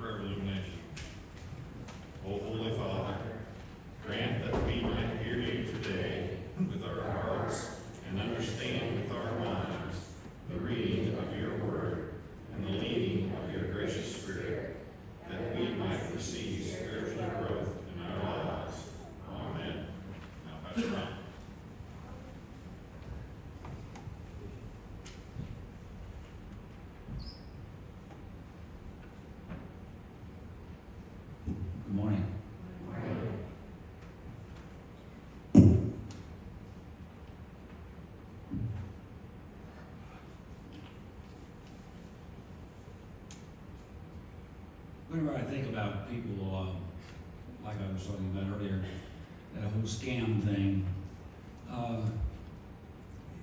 prayer of illumination. O Holy Father, grant that we might hear you today with our hearts and understand with our minds the reading of your word and the leading of your gracious Spirit, that we might receive spiritual growth in our lives. Amen. Now, Pastor Ron. Good morning. Whenever I think about people, like I was talking about earlier, that whole scam thing,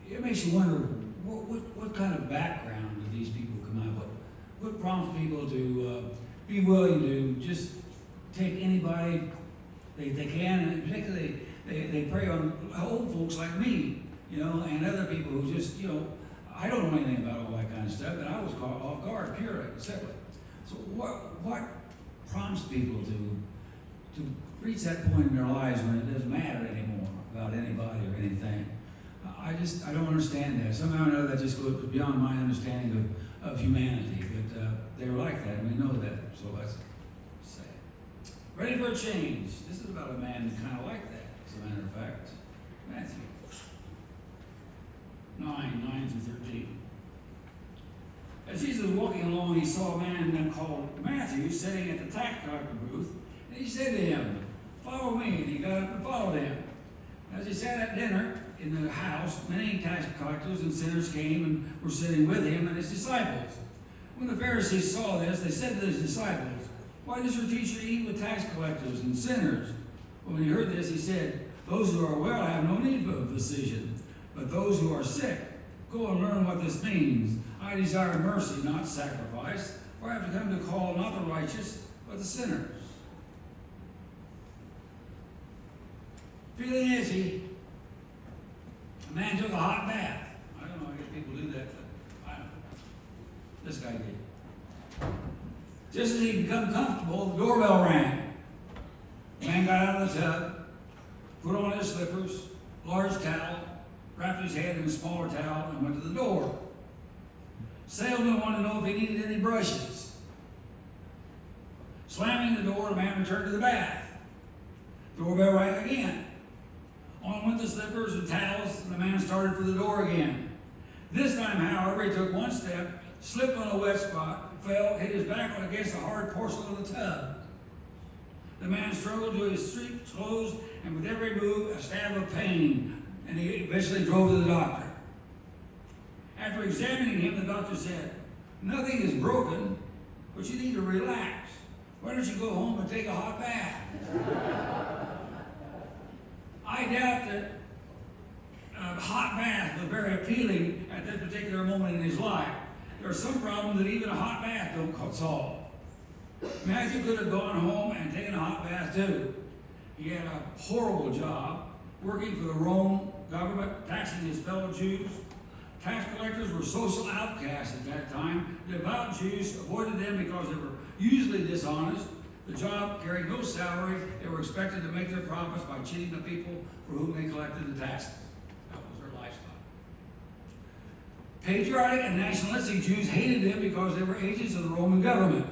it makes you wonder what kind of background do these people come out? What prompts people to be willing to just take anybody they can, and particularly they prey on old folks like me, and other people who just, I don't know anything about all that kind of stuff, and I was caught off guard, pure, etc. So what prompts people to reach that point in their lives when it doesn't matter anymore about anybody or anything? I don't understand that. Somehow or another that just goes beyond my understanding of humanity, but they're like that, and we know that, so that's sad. Ready for a change. This is about a man kind of like that, as a matter of fact. Matthew 9:9-13. As Jesus was walking along, he saw a man called Matthew sitting at the tax collector booth, and he said to him, "Follow me," and he got up and followed him. As he sat at dinner in the house, many tax collectors and sinners came and were sitting with him and his disciples. When the Pharisees saw this, they said to his disciples, "Why does your teacher eat with tax collectors and sinners?" When he heard this, he said, "Those who are well have no need of a physician, but those who are sick. Go and learn what this means. I desire mercy, not sacrifice, for I have come to call not the righteous, but the sinners." Feeling itchy, a man took a hot bath. I don't know, I guess people do that, but I don't know. This guy did. Just as he become comfortable, the doorbell rang. The man got out of the tub, put on his slippers, large towel, wrapped his head in a smaller towel, and went to the door. Salesman wanted to know if he needed any brushes. Slamming the door, the man returned to the bath. Doorbell rang again. On went the slippers and towels, and the man started for the door again. This time, however, he took one step, slipped on a wet spot, fell, hit his back against the hard porcelain of the tub. The man struggled to his street clothes, and with every move, a stab of pain, and he eventually drove to the doctor. After examining him, the doctor said, "Nothing is broken, but you need to relax. Why don't you go home and take a hot bath?" I doubt that a hot bath was very appealing at that particular moment in his life. There are some problems that even a hot bath don't solve. Matthew could have gone home and taken a hot bath too. He had a horrible job, working for the Rome government, taxing his fellow Jews. Tax collectors were social outcasts at that time. Devout Jews avoided them because they were usually dishonest. The job carried no salary. They were expected to make their profits by cheating the people for whom they collected the taxes. That was their lifestyle. Patriotic and nationalistic Jews hated them because they were agents of the Roman government,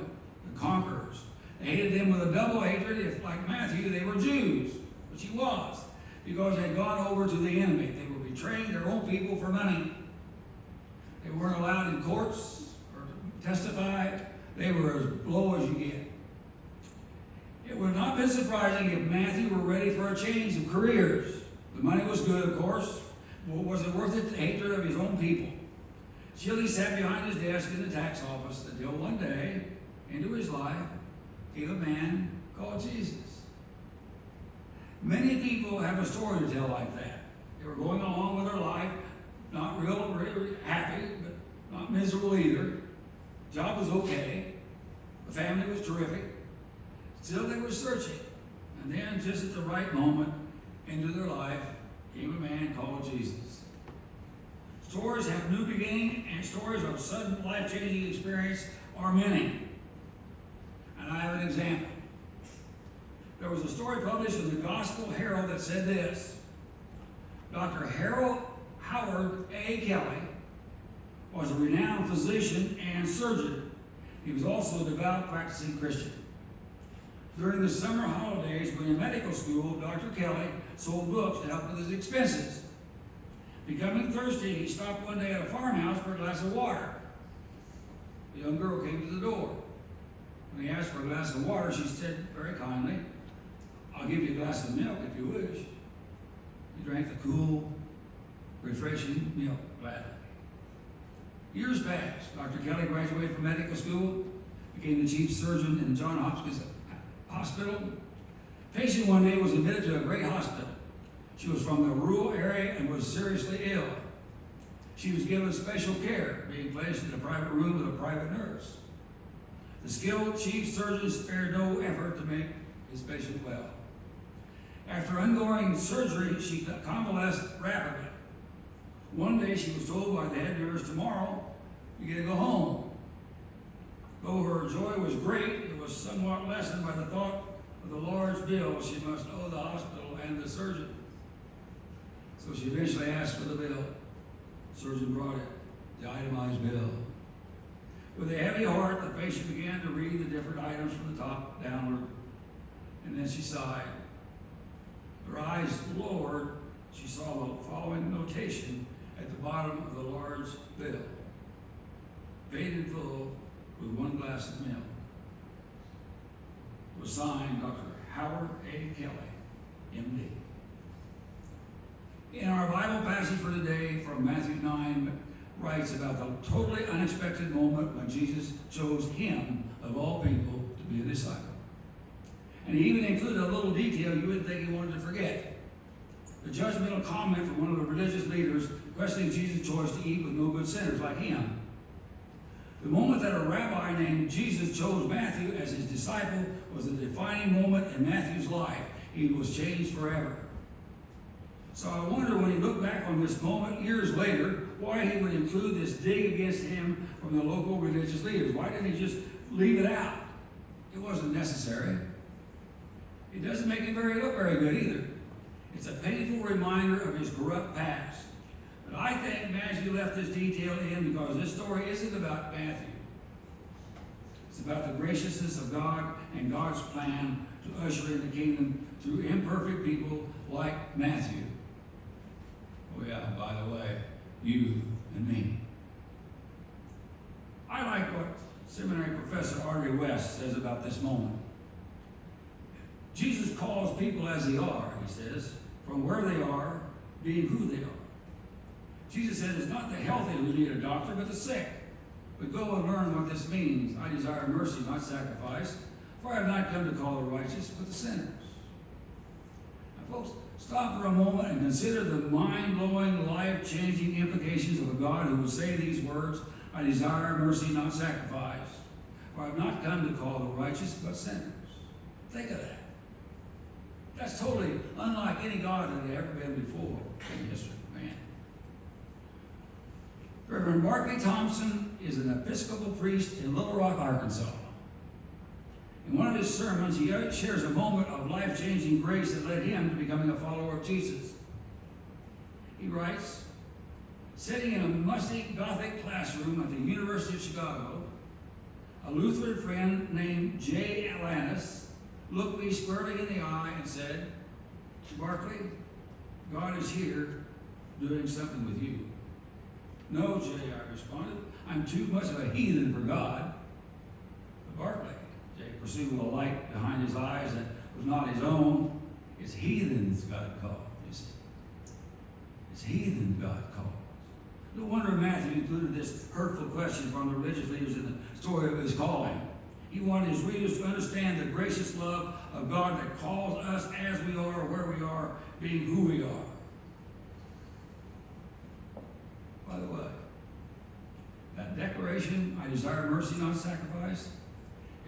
the conquerors. They hated them with a double hatred. If, like Matthew, they were Jews, which he was, because they had gone over to the enemy. They were betraying their own people for money. They weren't allowed in courts or to testify. They were as low as you get. It would not have been surprising if Matthew were ready for a change of careers. The money was good, of course, but was it worth it, the hatred of his own people? Still, he sat behind his desk in the tax office until one day, into his life, came a man called Jesus. Many people have a story to tell like that. They were going along with their life, not really happy, but not miserable either. Job was okay. The family was terrific. Still, they were searching. And then, just at the right moment into their life, came a man called Jesus. Stories have new beginning, and stories of sudden life-changing experience are many. And And I have an example. There was a story published in the Gospel Herald that said this: Dr. Harold Howard A. Kelly was a renowned physician and surgeon. He was also a devout practicing Christian. During the summer holidays, when in medical school, Dr. Kelly sold books to help with his expenses. Becoming thirsty, he stopped one day at a farmhouse for a glass of water. A young girl came to the door. When he asked for a glass of water, she said very kindly, "I'll give you a glass of milk if you wish." He drank the cool, refreshing milk gladly. Years passed. Dr. Kelly graduated from medical school, became the chief surgeon in Johns Hopkins Hospital. A patient one day was admitted to a great hospital. She was from the rural area and was seriously ill. She was given special care, being placed in a private room with a private nurse. The skilled chief surgeon spared no effort to make his patient well. After undergoing surgery, she convalesced rapidly. One day she was told by the head nurse, "Tomorrow, you get to go home." Though her joy was great, it was somewhat lessened by the thought of the large bill she must owe the hospital and the surgeon. So she eventually asked for the bill. The surgeon brought it, the itemized bill. With a heavy heart, the patient began to read the different items from the top downward, and then she sighed. Her eyes lowered. She saw the following notation at the bottom of the large bill: paid in full with one glass of milk. It was signed Dr. Howard A. Kelly, M.D. In our Bible passage for today from Matthew 9, writes about the totally unexpected moment when Jesus chose him, of all people, to be a disciple. And he even included a little detail you wouldn't think he wanted to forget: the judgmental comment from one of the religious leaders questioning Jesus' choice to eat with no good sinners like him. The moment that a rabbi named Jesus chose Matthew as his disciple was a defining moment in Matthew's life. He was changed forever. So I wonder, when he looked back on this moment years later, why he would include this dig against him from the local religious leaders. Why didn't he just leave it out? It wasn't necessary. It doesn't make him look very good either. It's a painful reminder of his corrupt past. But I think Matthew left this detail in because this story isn't about Matthew. It's about the graciousness of God and God's plan to usher in the kingdom through imperfect people like Matthew. Oh yeah, by the way, you and me. I like what seminary professor Audrey West says about this moment. Jesus calls people as they are, he says, from where they are, being who they are. Jesus said it's not the healthy who need a doctor, but the sick. But go and learn what this means. I desire mercy, not sacrifice, for I have not come to call the righteous, but the sinners. Now, folks, stop for a moment and consider the mind-blowing, life-changing implications of a God who would say these words: I desire mercy, not sacrifice, for I have not come to call the righteous, but sinners. Think of that. That's totally unlike any God that had ever been before in history, man. Reverend Barclay Thompson is an Episcopal priest in Little Rock, Arkansas. In one of his sermons, he shares a moment of life-changing grace that led him to becoming a follower of Jesus. He writes, sitting in a musty Gothic classroom at the University of Chicago, a Lutheran friend named J. Alanis looked me squarely in the eye and said, Barclay, God is here doing something with you. No, Jay, I responded. I'm too much of a heathen for God. But Barclay, Jay pursued with a light behind his eyes that was not his own. It's heathens God calls, you see. It's heathen God calls. No wonder Matthew included this hurtful question from the religious leaders in the story of his calling. He wanted his readers to understand the gracious love of God that calls us as we are, where we are, being who we are. By the way, that declaration, I desire mercy, not sacrifice,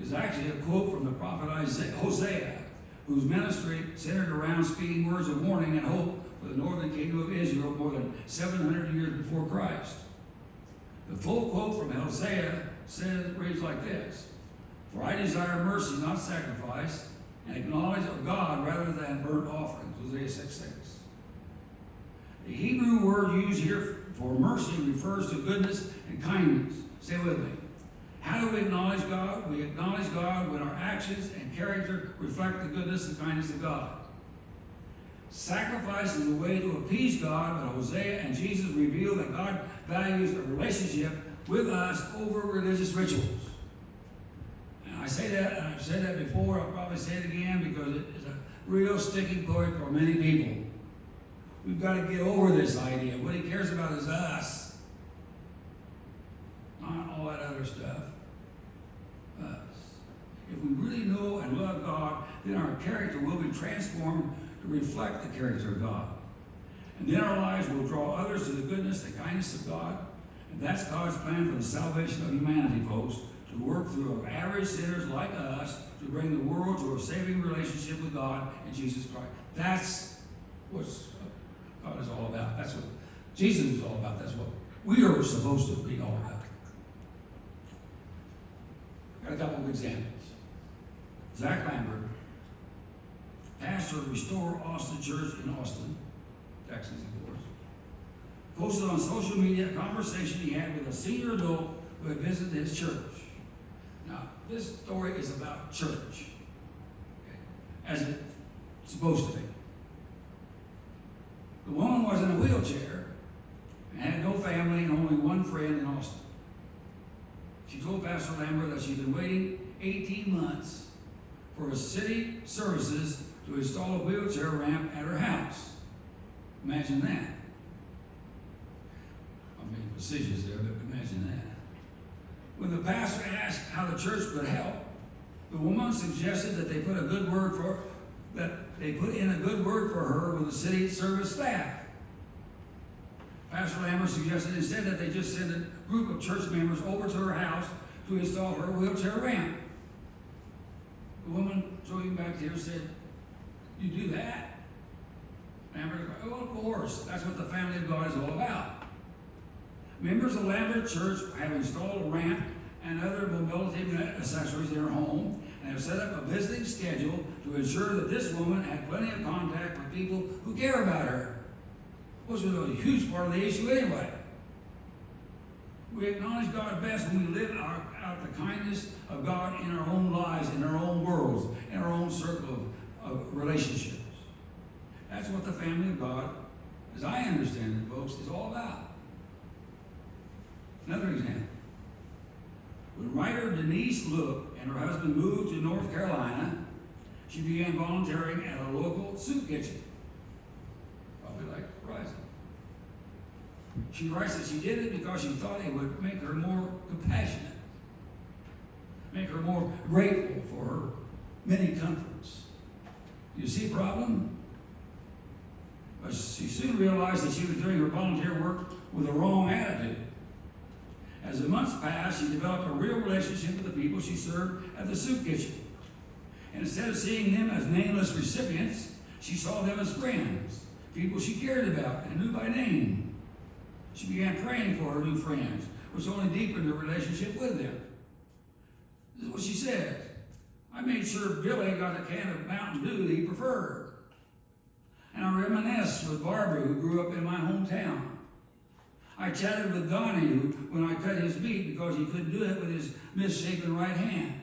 is actually a quote from the prophet Hosea, whose ministry centered around speaking words of warning and hope for the northern kingdom of Israel more than 700 years before Christ. The full quote from Hosea reads like this: For I desire mercy, not sacrifice, and acknowledge of God rather than burnt offerings. Hosea 6:6. The Hebrew word used here for mercy refers to goodness and kindness. Stay with me. How do we acknowledge God? We acknowledge God when our actions and character reflect the goodness and kindness of God. Sacrifice is a way to appease God, but Hosea and Jesus reveal that God values a relationship with us over religious rituals. And I say that, and I've said that before, I'll probably say it again because it is a real sticking point for many people. We've got to get over this idea. What he cares about is us, not all that other stuff. Us. If we really know and love God, then our character will be transformed to reflect the character of God. And then our lives will draw others to the goodness and kindness of God. And that's God's plan for the salvation of humanity, folks, to work through average sinners like us to bring the world to a saving relationship with God and Jesus Christ. That's what God is all about. That's what Jesus is all about. That's what we are supposed to be all about. Got a couple of examples. Zach Lambert, pastor of Restore Austin Church in Austin, Texas, of course, posted on social media a conversation he had with a senior adult who had visited his church. Now, this story is about church, okay, as it's supposed to be. The woman was in a wheelchair and had no family and only one friend in Austin. She told Pastor Lambert that she'd been waiting 18 months for a city services to install a wheelchair ramp at her house. Imagine that. I mean, facetious there, but imagine that. When the pastor asked how the church could help, the woman suggested that they put in a good word for her with the city service staff. Pastor Lambert suggested instead that they just send a group of church members over to her house to install her wheelchair ramp. The woman, joining back here, said, "You do that?" Lambert, "Oh, of course. That's what the family of God is all about." Members of Lambert Church have installed a ramp and other mobility accessories in her home and have set up a visiting schedule to ensure that this woman had plenty of contact with people who care about her, which was a huge part of the issue anyway. We acknowledge God best when we live out the kindness of God in our own lives, in our own worlds, in our own circle of relationships. That's what the family of God, as I understand it, folks, is all about. Another example. When writer Denise Look and her husband moved to North Carolina, she began volunteering at a local soup kitchen, probably like Horizon. She writes that she did it because she thought it would make her more compassionate, make her more grateful for her many comforts. You see a problem? But she soon realized that she was doing her volunteer work with the wrong attitude. As the months passed, she developed a real relationship with the people she served at the soup kitchen. And instead of seeing them as nameless recipients, she saw them as friends, people she cared about and knew by name. She began praying for her new friends, which only deepened her relationship with them. This is what she said. "I made sure Billy got a can of Mountain Dew that he preferred. And I reminisced with Barbara, who grew up in my hometown. I chatted with Donnie when I cut his meat because he couldn't do it with his misshapen right hand.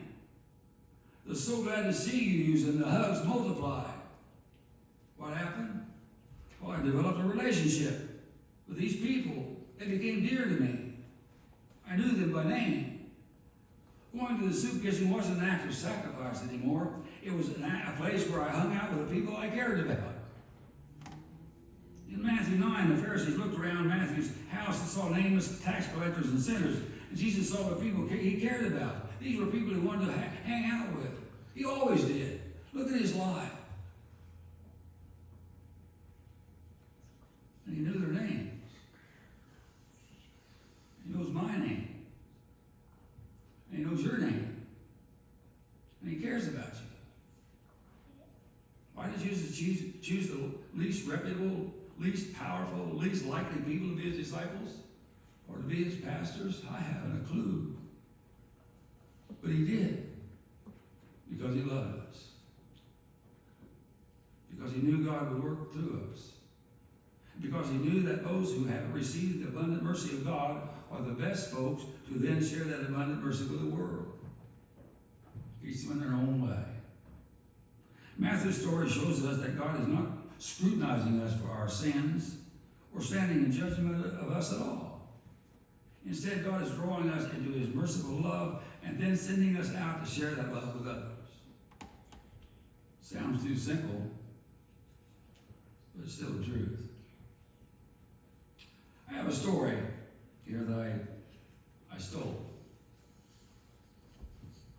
They're so glad to see you, and the hugs multiplied." What happened? Well, I developed a relationship with these people. They became dear to me. I knew them by name. Going to the soup kitchen wasn't an act of sacrifice anymore. It was a place where I hung out with the people I cared about. In Matthew 9, the Pharisees looked around Matthew's house and saw nameless tax collectors and sinners. And Jesus saw the people he cared about. These were people he wanted to hang out with. He always did. Look at his life. And he knew their names. He knows my name. And he knows your name. And he cares about you. Why did Jesus choose the least reputable, least powerful, least likely people to be his disciples or to be his pastors? I haven't a clue. But he did. because he loved us. Because he knew God would work through us. Because he knew that those who have received the abundant mercy of God are the best folks to then share that abundant mercy with the world. Each them in their own way. Matthew's story shows us that God is not scrutinizing us for our sins or standing in judgment of us at all. Instead, God is drawing us into his merciful love and then sending us out to share that love with others. Sounds too simple, but it's still the truth. I have a story here that I stole.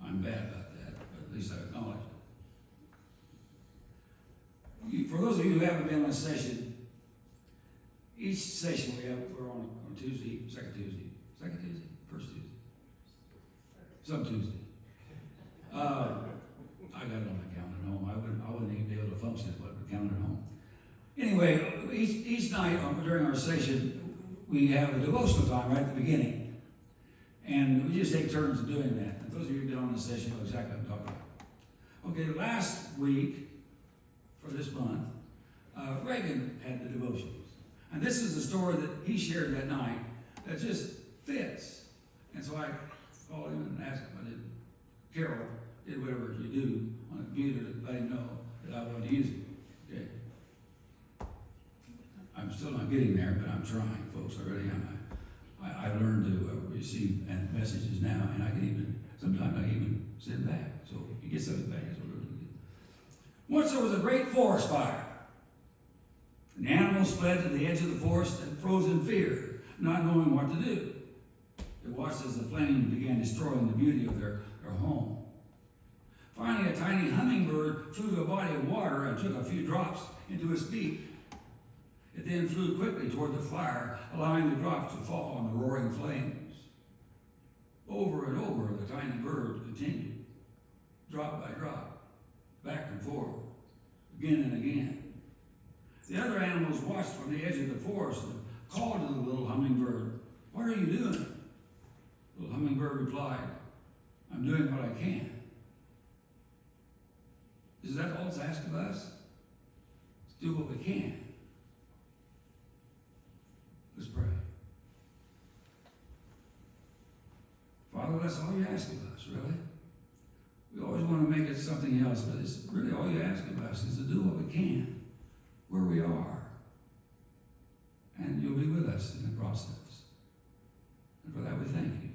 I'm bad about that, but at least I acknowledge it. For those of you who haven't been on a session, each session we're on Tuesday, second Tuesday, first Tuesday, some Tuesday. I got it on my calendar at home. I wouldn't even be able to function if I had a calendar at home. Anyway, each night during our session, we have a devotional time right at the beginning. And we just take turns in doing that. And those of you who've been on the session know exactly what I'm talking about. Okay, last week, for this month, Reagan had the devotions. And this is the story that he shared that night that just fits. And so I called him and asked him, Carol did whatever you do on the computer to let him know that I wanted to use it. Okay. I'm still not getting there, but I'm trying, folks. I really am. I've learned to receive messages now, and sometimes I can even send back. So if you get something back, that's what we're going to do. Once there was a great forest fire. And the animals fled to the edge of the forest and froze in fear, not knowing what to do. They watched as the flames began destroying the beauty of their home. Finally, a tiny hummingbird flew to a body of water and took a few drops into its beak. It then flew quickly toward the fire, allowing the drops to fall on the roaring flames. Over and over, the tiny bird continued, drop by drop, back and forth, again and again. The other animals watched from the edge of the forest and called to the little hummingbird, "What are you doing?" The little hummingbird replied, "I'm doing what I can." Is that all it's asked of us? Let's do what we can. Let's pray. Father, that's all you ask of us, really. We always want to make it something else, but it's really all you ask of us is to do what we can, where we are. And you'll be with us in the process. And for that we thank you.